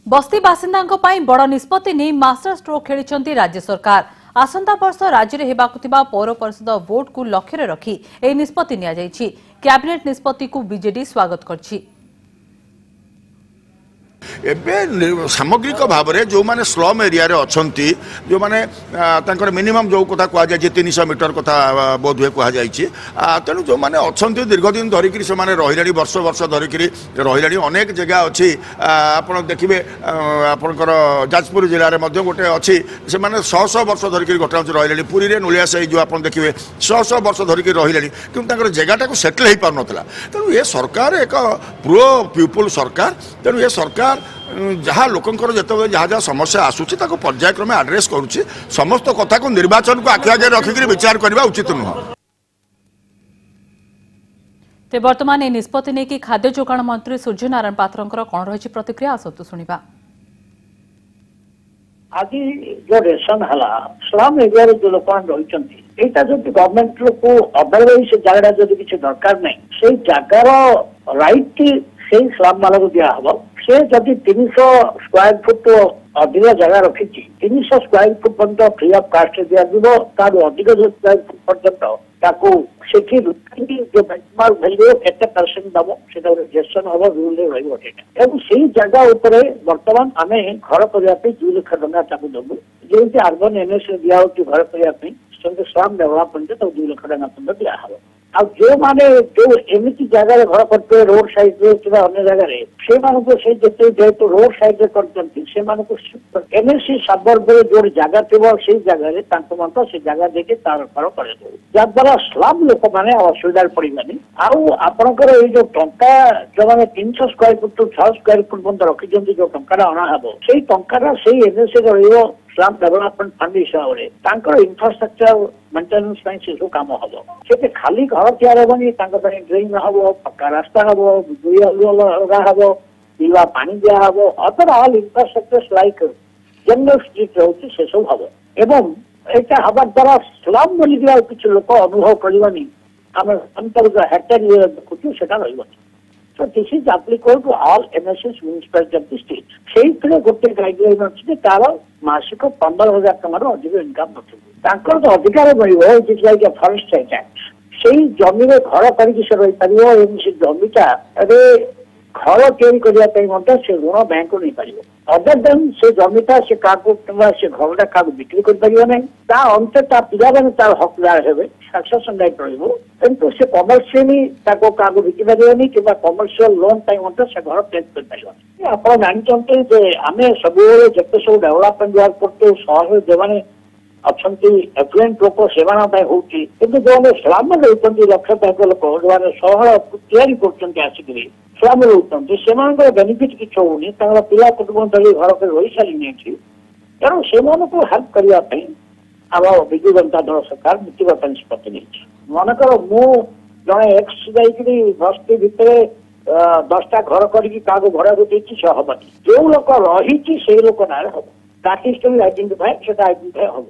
बस्ती बासिंदा बड़ निष्पत्ति नहीं मास्टर स्ट्रोक खेली राज्य सरकार। आसंता वर्ष राज्य में होगा पौर परिषद वोट को लक्ष्य रखी यह निष्पत्ति कैबिनेट निष्पत्ति को बीजेडी स्वागत करछि। एबे सामग्रिक भाव में जो मैंने स्लम एरिया अच्छा जो मैंने मिनिमम जो कथा कहुई 300 मीटर कथा बोध हुए कहुई तेणु जो मैंने अच्छा दीर्घदिन धरिकी से रही वर्ष वर्ष धरिकी रही अनेक जगह अच्छी आप देखिए आपंकर जाजपुर जिले में गोटे अच्छी से मैंने 100 वर्ष धरिकी घटना रही पुरी में नुलिया साई जो आप देखिए 100 वर्ष धरिकी रही कि जगटा को सेटल हो पार नाला। तेणु ये सरकार एक प्रो पीपुल सरकार। तेणु ये सरकार जहाँ लोकंकर जो जहाँ जहाँ समस्या आसूची पर्यायक्रमे आड्रेस करुच्ची समस्त कथा को निर्वाचन को आखि आगे रखिक विचार करने उचित नुह। ते वर्तमान ए निष्पत्ति ने कि खाद्य जोगाण मंत्री सूर्यनारायण पात्रंकर कौन रही प्रतिक्रिया आसतु सुनिबा। आज जो रेशन हला स्लम एरिया रे जो लोक रही एटा जो गवर्नमेंट को अदरवाइज से जगह जो किसी दरकार नहीं से जगार राइट से स्लम वाला को दिया हम से जदि 300 स्क्वायर फुट तो अधिक जगह रखी 300 स्क्वायर फुट पर्यटन फ्री ऑफ कास्ट दिया तार अधिक जो स्क्वायर फुट पर्यटन सेठी जो बेंचमार्क वैल्यू केते परसेंट दबो सेटा जेसन हम रूल रे रहिबो एवं से जगह ऊपर वर्तमान आमे घर करिया पे 2 लाख टका ताकू दबो जेंति अर्बन एनएस दिया हो कि घर करिया पे संगे स्लम डेवलपमेंट तो 2 लाख टका दिया हो। आ जो माने जो एमिति जगह घर करते रोड साइड रे कि अन्य जगह रे से मानको से जते जेतो रोड साइड रे करतंती से मानको एनएससी सबर्ब रे जो जगह थिबो से जगह रे तांको मानको से जगह देके तार घर करे दो जद्वारा स्लम लोक माने असुविधा पड़िबानी। आउ आपनकर ए जो टंका जो माने 300 square foot to 6 square foot बंद रखि जंती जो टंका अना हबो सेही टंका से एनएससी रहिबो स्लम डेवलपमेंट फंड हिसाब से इंफ्रास्ट्रक्चर मेंटेनेंस से कम हम से खाली घर तैयार हेनी ड्रेन हम पक्का रास्ता हम बिजुली लगा हम पीवा पानी दिया हम other all infrastructure like general street रोचे से सब हम एवं यहाँ हवा द्वारा स्लम बोली किसी लोक अनुभव करवानी आम अंतर हेक्टर देखुचु से So this is applicable to all MSS municipalities of the state. से गोटे गाइडलाइन अच्छी तार मासिक 15,000 टकर अधिक इनकम नथिबो तो अधिकार मिलिबो it like a forest act से जमी में घर करके रही पार से जमीटा अरे घर तैयारी करने से ऋण बैंक को नहीं पार अदर देन से जमीटा से क्या से घरटा क्या बिक्री कर अंत पिला मैंने तार हकदार हे सक्सेसन राइट रु से कमर्शियली क्या बिकी पारे कि कमर्शियल लोन से घर टेक्स कर आप जानते आम सब जिते सब डेवलपमेंट वर्क करते सहर जो अच्छा एफ्लुएंट लोक से जो स्लम रोचे लक्ष लोक जो सहर तैयारी कर स्लम रोचे से बेनिफिट किसी होनी पिला कुटुंब धरी घर पर रही सारे तेणु से हेल्प करने आम विजु जनता दल सरकार नीतिगत निष्पत्ति नहीं मनकर मु जड़े एक्स जाकि बस्ती भितर 10टा घर करके भड़ा देती से हेनी जो लोक रही से लोक ना हम आइडेंटिफाई हम।